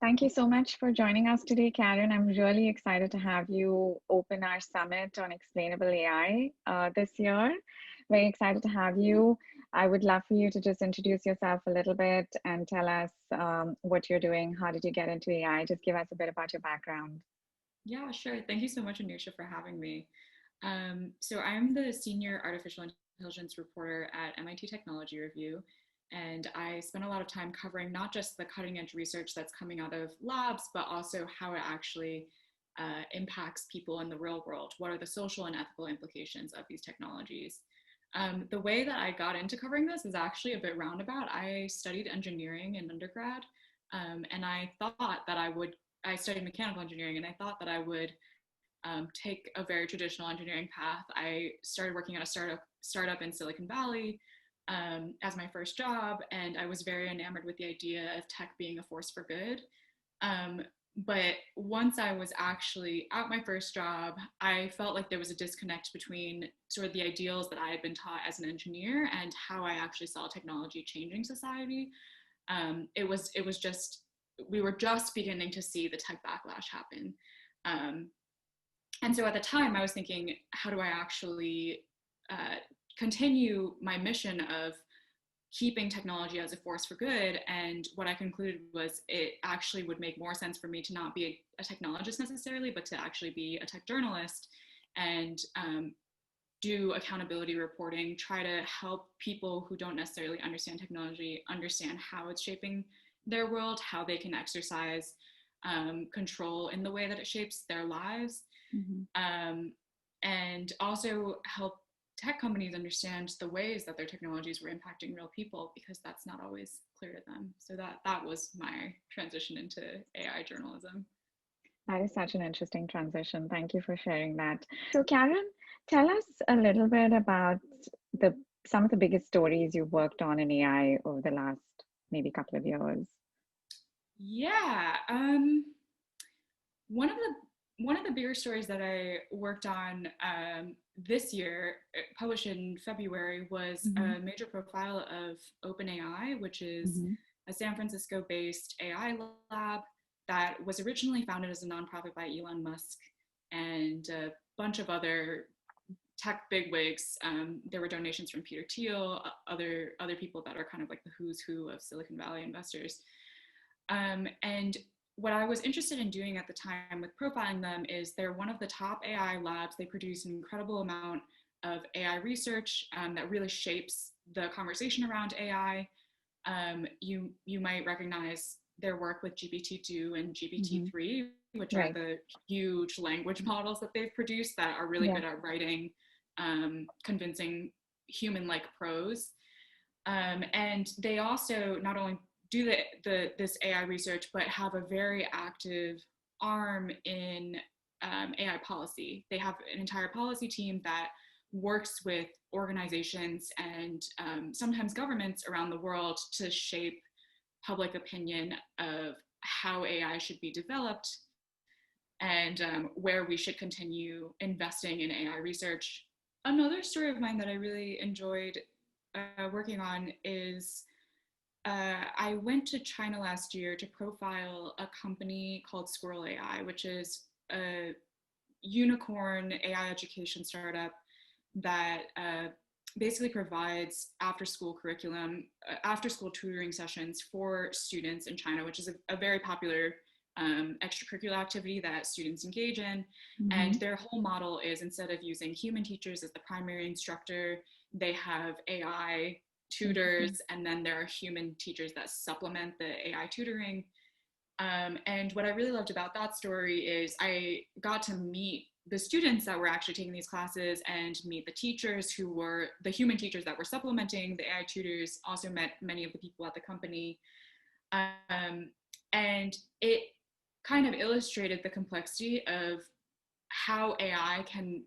Thank you so much for joining us today, Karen. I'm really excited to have you open our summit on explainable AI this year. Very excited to have you. I would love for you to just introduce yourself a little bit and tell us what you're doing. How did you get into AI? Just give us a bit about your background. Yeah, sure. Thank you so much, Anusha, for having me. So I'm the senior artificial intelligence reporter at MIT Technology Review, and I spend a lot of time covering not just the cutting edge research that's coming out of labs, but also how it actually impacts people in the real world. What are the social and ethical implications of these technologies? The way that I got into covering this is actually a bit roundabout. I studied engineering in undergrad, and I studied mechanical engineering, and I thought that I would take a very traditional engineering path. I started working at a startup in Silicon Valley as my first job, and I was very enamored with the idea of tech being a force for good. But once I was actually at my first job, I felt like there was a disconnect between sort of the ideals that I had been taught as an engineer and how I actually saw technology changing society. It was just we were just beginning to see the tech backlash happen. Um, and so at the time, I was thinking, how do I actually uh, continue my mission of keeping technology as a force for good? And what I concluded was it actually would make more sense for me to not be a technologist necessarily, but to actually be a tech journalist and do accountability reporting, try to help people who don't necessarily understand technology understand how it's shaping their world, how they can exercise control in the way that it shapes their lives, Mhm. and also help tech companies understand the ways that their technologies were impacting real people, because that's not always clear to them. So that was my transition into AI journalism. That is such an interesting transition. Thank you for sharing that. So, Karen, tell us a little bit about the some of the biggest stories you've worked on in AI over the last maybe couple of years. Yeah, one of the bigger stories that I worked on this year, published in February, was Hmm. a major profile of OpenAI, which is Hmm. a San Francisco-based AI lab that was originally founded as a nonprofit by Elon Musk and a bunch of other tech bigwigs. There were donations from Peter Thiel, other people that are kind of like the who's who of Silicon Valley investors. And what I was interested in doing at the time with profiling them is they're one of the top AI labs. They produce an incredible amount of AI research that really shapes the conversation around AI. You might recognize their work with GPT-2 and Hmm. GPT-3, which are Right. the huge language models that they've produced that are really Yeah. good at writing convincing human-like prose. And they also not only do this AI research, but have a very active arm in AI policy. They have an entire policy team that works with organizations and sometimes governments around the world to shape public opinion of how AI should be developed and where we should continue investing in AI research. Another story of mine that I really enjoyed working on is I went to China last year to profile a company called Squirrel AI, which is a unicorn AI education startup that basically provides after school tutoring sessions for students in China, which is a very popular extracurricular activity that students engage in. And Hmm. their whole model is, instead of using human teachers as the primary instructor, they have AI Interesting. tutors, and then there are human teachers that supplement the AI tutoring. And what I really loved about that story is I got to meet the students that were actually taking these classes and meet the teachers who were the human teachers that were supplementing the AI tutors, also met many of the people at the company. Um, and it kind of illustrated the complexity of how AI can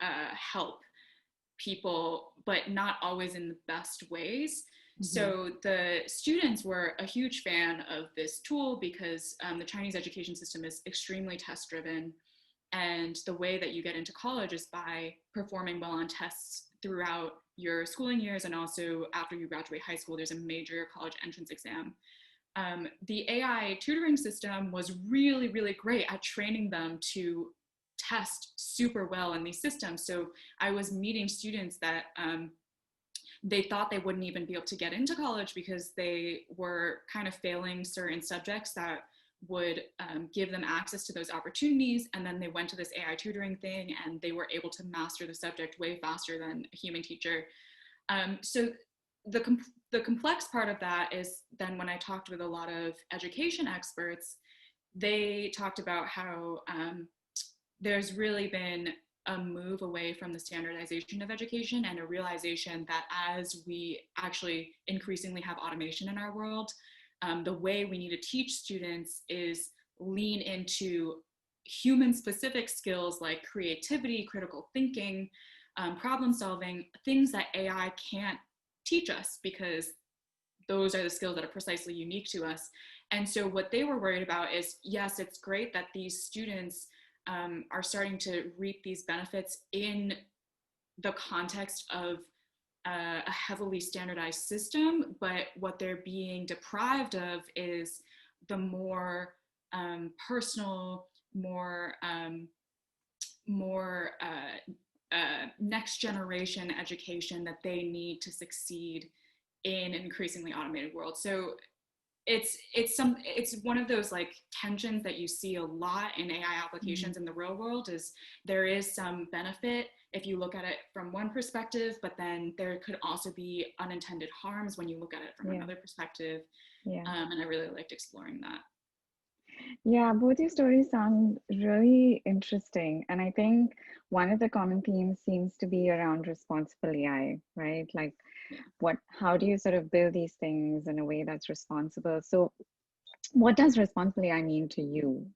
help people, but not always in the best ways. Hmm. So the students were a huge fan of this tool because the Chinese education system is extremely test driven. And the way that you get into college is by performing well on tests throughout your schooling years. And also after you graduate high school, there's a major college entrance exam. the AI tutoring system was really, really great at training them to test super well in these systems. So I was meeting students that they thought they wouldn't even be able to get into college because they were kind of failing certain subjects that would give them access to those opportunities. And then they went to this AI tutoring thing and they were able to master the subject way faster than a human teacher. So the complex part of that is then when I talked with a lot of education experts, they talked about how there's really been a move away from the standardization of education and a realization that as we actually increasingly have automation in our world, the way we need to teach students is lean into human specific skills like creativity, critical thinking, problem solving, things that AI can't teach us because those are the skills that are precisely unique to us. And so what they were worried about is, yes, it's great that these students are starting to reap these benefits in the context of a heavily standardized system, but what they're being deprived of is the more personal, more next generation education that they need to succeed in an increasingly automated world. So it's one of those like tensions that you see a lot in AI applications in the real world. Is there is some benefit if you look at it from one perspective, but then there could also be unintended harms when you look at it from another perspective. And I really liked exploring that. Yeah, both your stories sound really interesting. And I think one of the common themes seems to be around responsible AI, right? Like how do you sort of build these things in a way that's responsible? So what does responsible AI mean to you?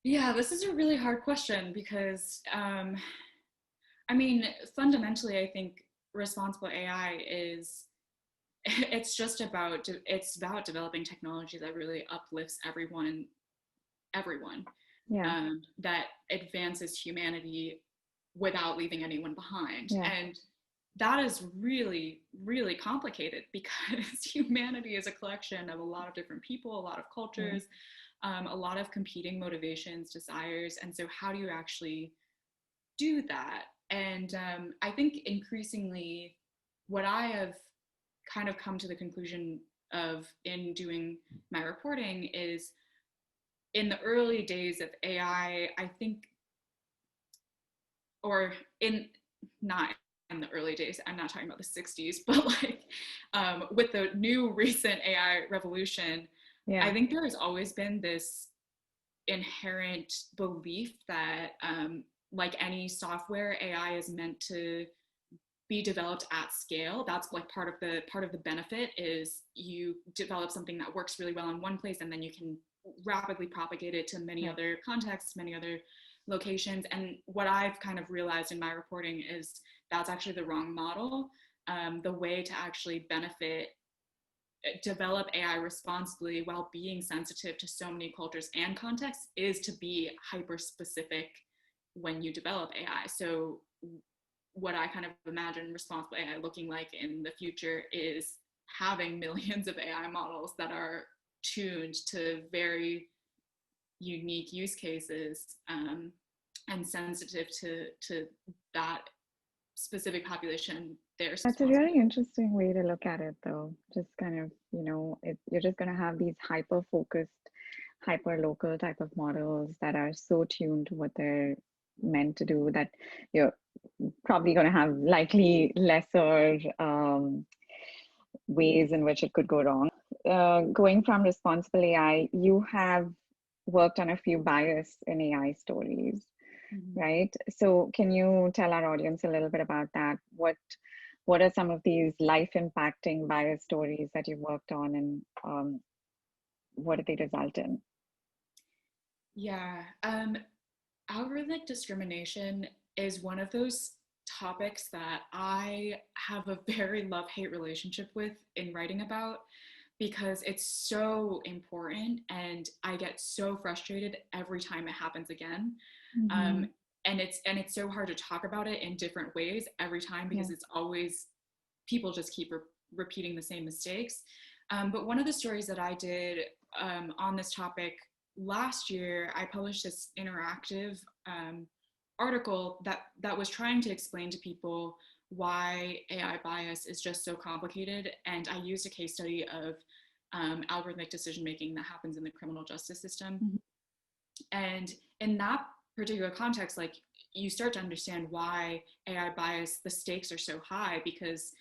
Yeah, this is a really hard question because, I mean, fundamentally, I think responsible AI is, it's about developing technology that really uplifts everyone, that advances humanity without leaving anyone behind. And that is really, really complicated because humanity is a collection of a lot of different people, a lot of cultures, a lot of competing motivations, desires. And so how do you actually do that? And I think increasingly what I have kind of come to the conclusion of in doing my reporting is in the early days of AI, I think, or in not in the early days, I'm not talking about the 60s, but like with the new recent AI revolution, I think there has always been this inherent belief that like any software, AI is meant to be developed at scale. That's like part of the benefit is you develop something that works really well in one place and then you can rapidly propagate it to many other contexts, many other locations. And what I've kind of realized in my reporting is that's actually the wrong model. The way to actually develop AI responsibly while being sensitive to so many cultures and contexts is to be hyper specific when you develop AI. So what I kind of imagine responsible AI looking like in the future is having millions of AI models that are tuned to very unique use cases and sensitive to that specific population. That's a really interesting way to look at it, though. Just kind of, you're just going to have these hyper focused, hyper local type of models that are so tuned to what they're meant to do that you're probably going to have likely lesser ways in which it could go wrong. Going from responsible AI, you have worked on a few bias in AI stories, right? So can you tell our audience a little bit about that? What are some of these life impacting bias stories that you've worked on, and what did they result in? Yeah, algorithmic discrimination is one of those topics that I have a very love-hate relationship with in writing about because it's so important and I get so frustrated every time it happens again. And it's so hard to talk about it in different ways every time because it's always people just keep repeating the same mistakes. But one of the stories that I did on this topic last year, I published this interactive article that was trying to explain to people why AI bias is just so complicated. And I used a case study of algorithmic decision making that happens in the criminal justice system. Mm-hmm. And in that particular context, like, you start to understand why AI bias, the stakes are so high, because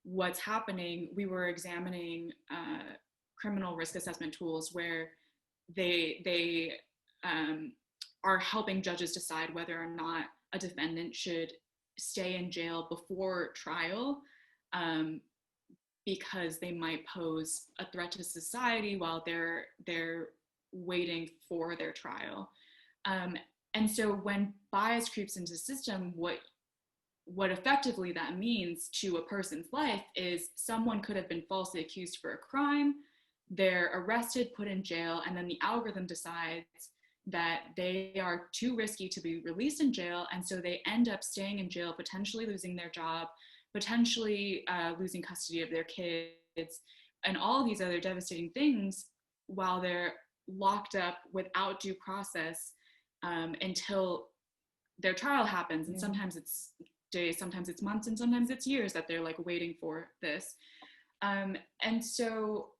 what's happening, we were examining criminal risk assessment tools where they are helping judges decide whether or not a defendant should stay in jail before trial, because they might pose a threat to society while they're waiting for their trial. And so when bias creeps into the system, what effectively that means to a person's life is someone could have been falsely accused for a crime, they're arrested, put in jail, and then the algorithm decides that they are too risky to be released in jail, and so they end up staying in jail, potentially losing their job, potentially losing custody of their kids, and all these other devastating things while they're locked up without due process until their trial happens. And sometimes it's days, sometimes it's months, and sometimes it's years that they're like waiting for this. And so,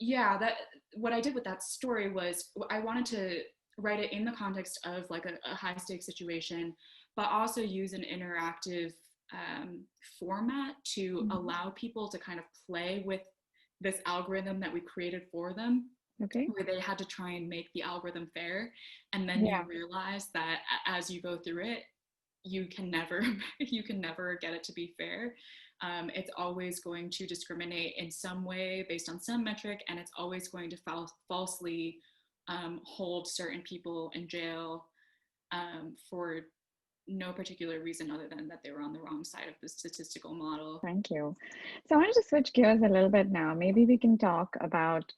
yeah, that what I did with that story was I wanted to write it in the context of like a high stakes situation, but also use an interactive format to allow people to kind of play with this algorithm that we created for them. Okay. Where they had to try and make the algorithm fair, and then you realize that as you go through it, you can never get it to be fair. It's always going to discriminate in some way based on some metric, and it's always going to falsely hold certain people in jail for no particular reason other than that they were on the wrong side of the statistical model. Thank you. So I wanted to switch gears a little bit now. Maybe we can talk about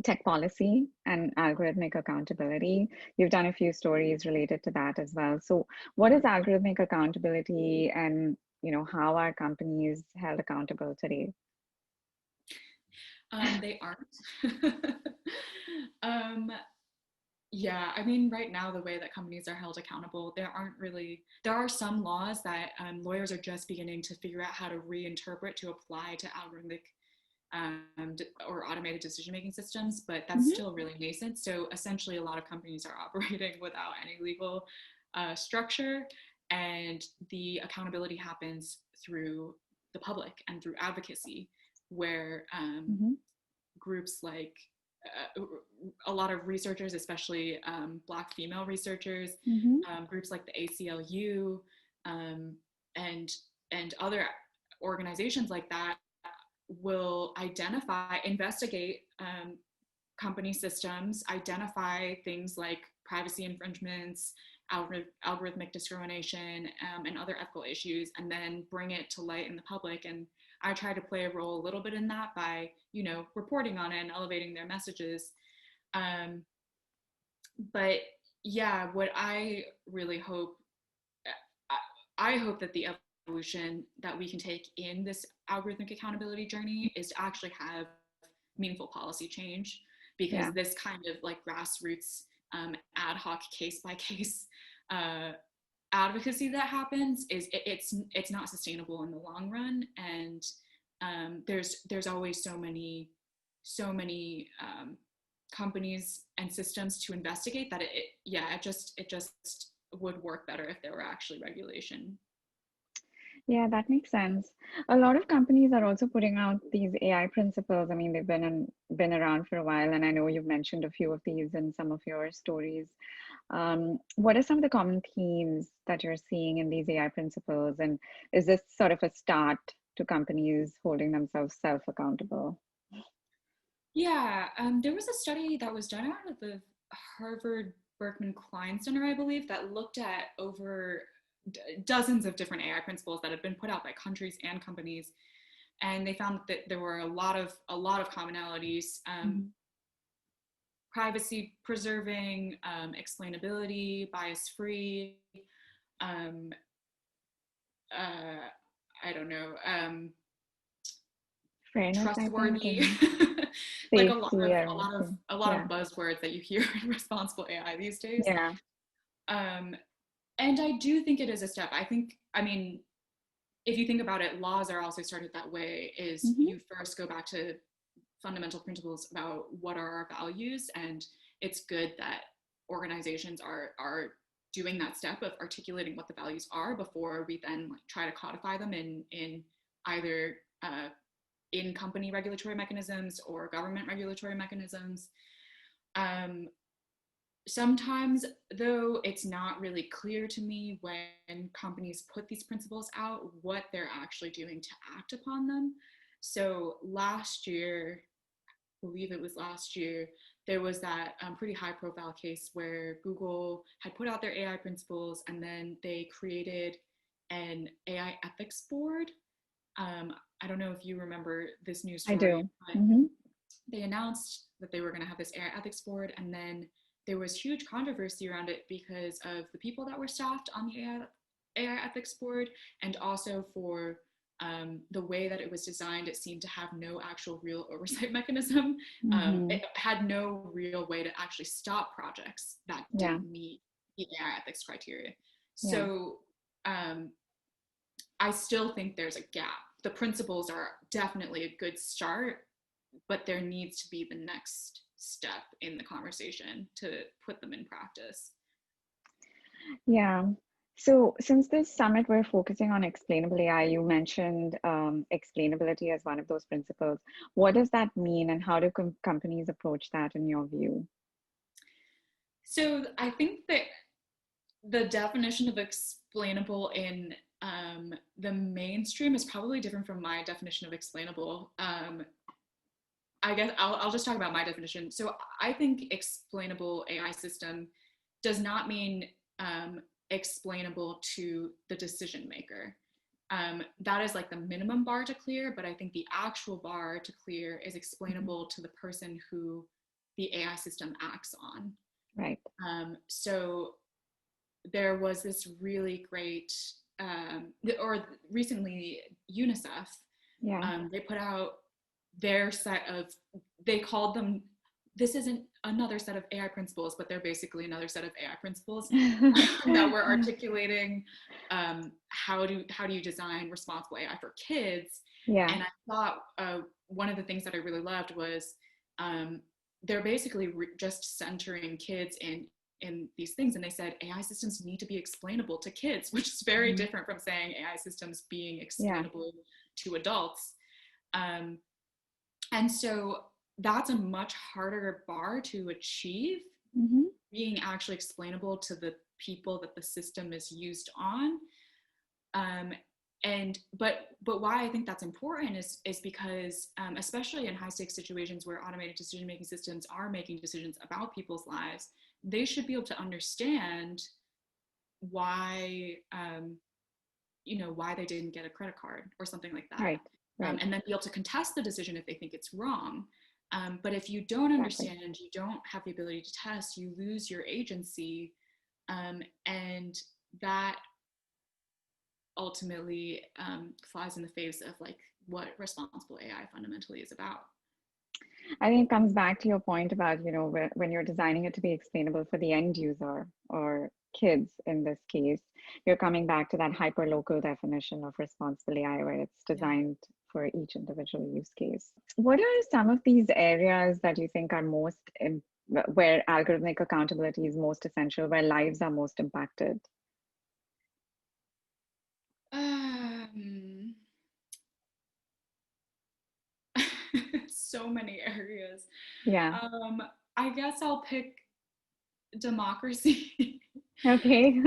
tech policy and algorithmic accountability. You've done a few stories related to that as well. So what is algorithmic accountability, and how are companies held accountable today? They aren't. Yeah, I mean, right now, the way that companies are held accountable, there are some laws that lawyers are just beginning to figure out how to reinterpret to apply to algorithmic or automated decision-making systems, but that's still really nascent. So essentially, a lot of companies are operating without any legal structure, and the accountability happens through the public and through advocacy, where groups like a lot of researchers, especially Black female researchers, groups like the ACLU, and other organizations like that will investigate company systems, identify things like privacy infringements, algorithmic discrimination, and other ethical issues, and then bring it to light in the public. And I try to play a role a little bit in that by, reporting on it and elevating their messages. But yeah, what I really hope, I hope that the evolution that we can take in this algorithmic accountability journey is to actually have meaningful policy change, because this kind of like grassroots ad hoc case by case advocacy that happens it's not sustainable in the long run. And there's always so many companies and systems to investigate that it just would work better if there were actually regulation. Yeah, that makes sense. A lot of companies are also putting out these AI principles. I mean, they've been around for a while, and I know you've mentioned a few of these in some of your stories. What are some of the common themes that you're seeing in these AI principles, and is this sort of a start to companies holding themselves self-accountable? Yeah, there was a study that was done out of the Harvard Berkman Klein Center, I believe, that looked at over dozens of different AI principles that had been put out by countries and companies, and they found that there were a lot of commonalities: privacy preserving, explainability, bias free. I don't know. Fairness, I think, trustworthy, and like safety, I would say. a lot Yeah. of buzzwords that you hear in responsible AI these days. Yeah. Um, and I do think it is a step. I mean, if you think about it, laws are also started that way. Is Hmm. you first go back to fundamental principles about what are our values, and it's good that organizations are doing that step of articulating what the values are before we then like try to codify them in either in company regulatory mechanisms or government regulatory mechanisms. Um, Sometimes, though, it's not really clear to me when companies put these principles out what they're actually doing to act upon them. So last year, I believe it was last year, there was that pretty high profile case where Google had put out their AI principles and then they created an AI ethics board. I don't know if you remember this news I story, do. but Hmm. they announced that they were going to have this AI ethics board, and then there was huge controversy around it because of the people that were staffed on the AI ethics board, and also for the way that it was designed. It seemed to have no actual real oversight mechanism. Hmm. It had no real way to actually stop projects that Yeah. didn't meet the AI ethics criteria. Yeah. So I still think there's a gap. The principles are definitely a good start, but there needs to be the next step in the conversation to put them in practice. Yeah. So since this summit, we're focusing on explainable AI, you mentioned explainability as one of those principles. What does that mean, and how do companies approach that in your view? So I think that the definition of explainable in the mainstream is probably different from my definition of explainable. I guess I'll just talk about my definition. So I think explainable AI system does not mean explainable to the decision maker. That is like the minimum bar to clear, but I think the actual bar to clear is Mhm. explainable to the person who the AI system acts on. Right. So there was this really great, or recently UNICEF, Yeah. they put out their set of, they called them, this isn't another set of AI principles, but they're basically another set of AI principles that we're articulating how do you design responsible AI for kids. Yeah. And I thought one of the things that I really loved was they're basically just centering kids in these things, and they said AI systems need to be explainable to kids, which is very Mhm. different from saying AI systems being Yeah. explainable to adults. Um, and so that's a much harder bar to achieve, Hmm. being actually explainable to the people that the system is used on. Um, and but why I think that's important is because especially in high stakes situations where automated decision making systems are making decisions about people's lives, they should be able to understand why why they didn't get a credit card or something like that, Right. Right. and then be able to contest the decision if they think it's wrong. But if you don't Exactly. understand, you don't have the ability to test, you lose your agency, and that ultimately flies in the face of like what responsible AI fundamentally is about. I think it comes back to your point about, when you're designing it to be explainable for the end user or kids in this case, you're coming back to that hyper-local definition of responsible AI where it's Yeah. designed for each individual use case. What are some of these areas that you think are where algorithmic accountability is most essential, where lives are most impacted? Um, so many areas. Yeah. Um, I guess I'll pick democracy. Okay.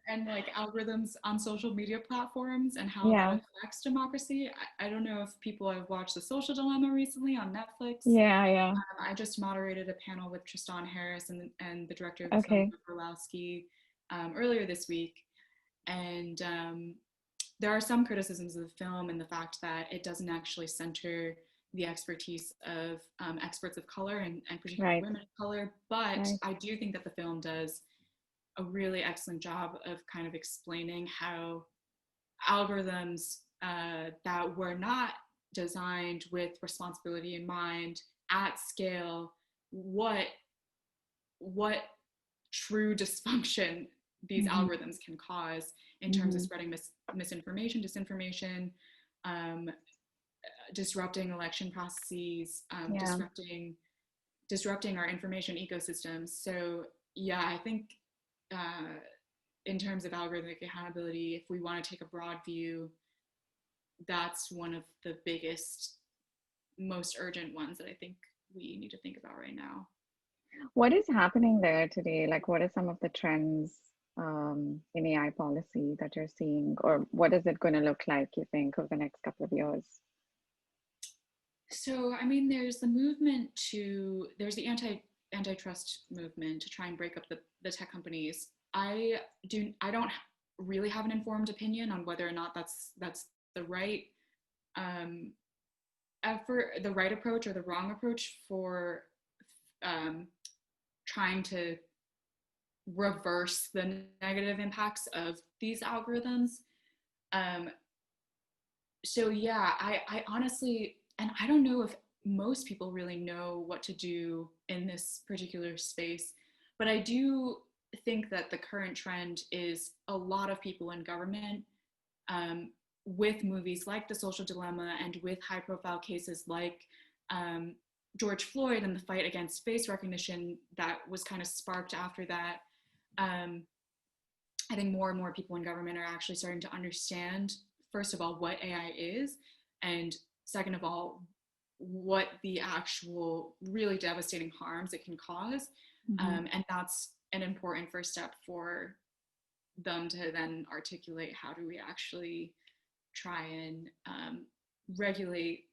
And like algorithms on social media platforms and how that Yeah. affects democracy. I don't know if people have watched The Social Dilemma recently on Netflix. Yeah. Yeah. I just moderated a panel with Tristan Harris and the director of the film, Okay. Orlowski, earlier this week. And there are some criticisms of the film and the fact that it doesn't actually center the expertise of experts of color and particularly Right. women of color. But Right. I do think that the film does a really excellent job of kind of explaining how algorithms that were not designed with responsibility in mind at scale, what true dysfunction these Mm-hmm. algorithms can cause in terms of Mm-hmm. spreading misinformation, disinformation, um, disrupting election processes, Yeah. disrupting our information ecosystems. So yeah, I think uh, in terms of algorithmic accountability, if we want to take a broad view, that's one of the biggest, most urgent ones that I think we need to think about right now. What is happening there today? Like, what are some of the trends in AI policy that you're seeing, or what is it going to look like, you think, over the next couple of years? So, I mean, there's the movement there's the antitrust movement to try and break up the tech companies. I don't really have an informed opinion on whether or not that's the right um, effort, the right approach or the wrong approach for um, trying to reverse the negative impacts of these algorithms. Um, so yeah, I honestly, and I don't know if most people really know what to do in this particular space, but I do think that the current trend is a lot of people in government, um, with movies like The Social Dilemma and with high profile cases like um, George Floyd and the fight against face recognition that was kind of sparked after that. Um, I think more and more people in government are actually starting to understand, first of all, what AI is, and second of all, what the actual really devastating harms it can cause. Mm-hmm. And that's an important first step for them to then articulate how do we actually try and regulate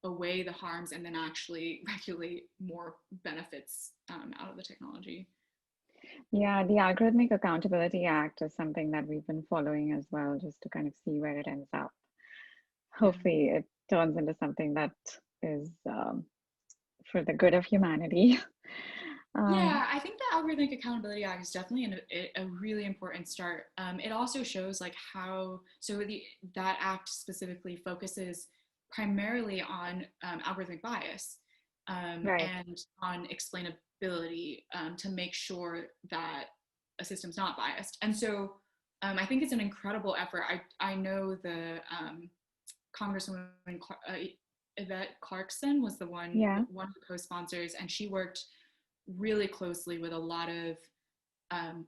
away the harms and then actually regulate more benefits out of the technology. Yeah, the Algorithmic Accountability Act is something that we've been following as well, just to kind of see where it ends up. Yeah. Hopefully, it turns into something that is for the good of humanity. Um, Yeah, I think the Algorithmic Accountability Act is definitely a really important start. It also shows like how that act specifically focuses primarily on algorithmic bias right. and on explainability to make sure that a system's not biased. And so I think it's an incredible effort. I know the Congresswoman Yvette Clarkson was Yeah. one of the co-sponsors, and she worked really closely with a lot of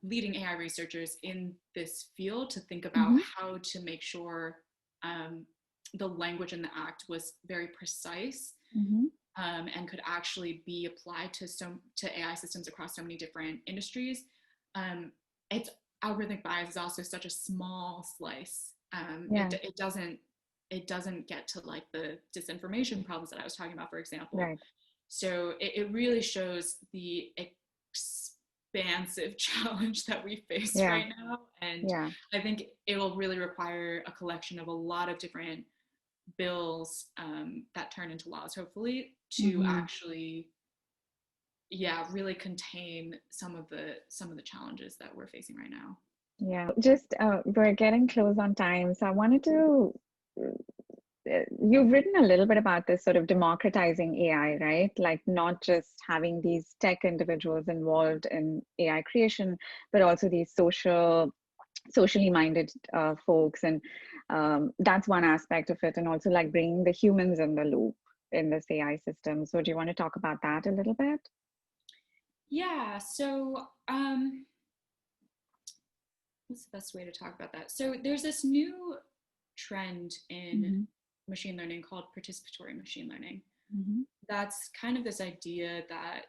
leading AI researchers in this field to think about Mm-hmm. how to make sure the language in the act was very precise Mm-hmm. and could actually be applied to AI systems across so many different industries. Um, it's Algorithmic bias is also such a small slice. Yeah. It doesn't get to like the disinformation problems that I was talking about, for example. Right. So it really shows the expansive challenge that we face Yeah. right now. And Yeah. I think it will really require a collection of a lot of different bills that turn into laws, hopefully, to Mm-hmm. actually, yeah, really contain some of the challenges that we're facing right now. Yeah. Just we're getting close on time, so I wanted to you've written a little bit about this sort of democratizing AI, right? Like not just having these tech individuals involved in AI creation, but also these socially minded folks, and that's one aspect of it, and also like bringing the humans in the loop in this AI system. So, do you want to talk about that a little bit? Yeah, so what's the best way to talk about that? So there's this new trend in Mm-hmm. machine learning called participatory machine learning. Mm-hmm. That's kind of this idea that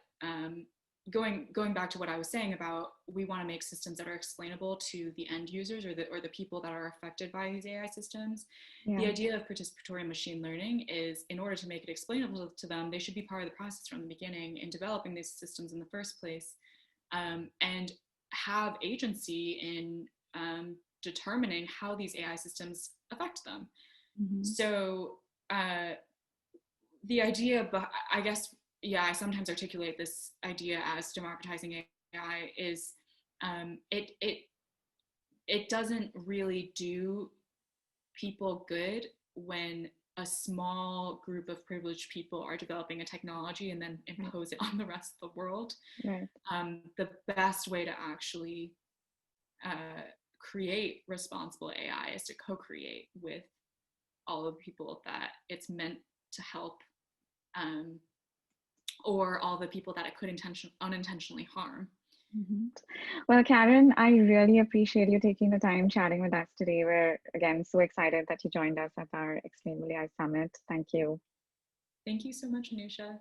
going back to what I was saying about we want to make systems that are explainable to the end users or the people that are affected by these AI systems. The Yeah. idea of participatory machine learning is in order to make it explainable to them, they should be part of the process from the beginning in developing these systems in the first place, and have agency in determining how these AI systems affect them. Mm-hmm. So uh, the idea, but I guess, yeah, I sometimes articulate this idea as democratizing AI is it doesn't really do people good when a small group of privileged people are developing a technology and then impose it on the rest of the world. Right. The best way to actually create responsible AI is to co-create with all of the people that it's meant to help, or all the people that it could unintentionally harm. Mm-hmm. Well, Karen, I really appreciate you taking the time chatting with us today. We're, again, so excited that you joined us at our Explainable AI Summit. Thank you. Thank you so much, Anusha.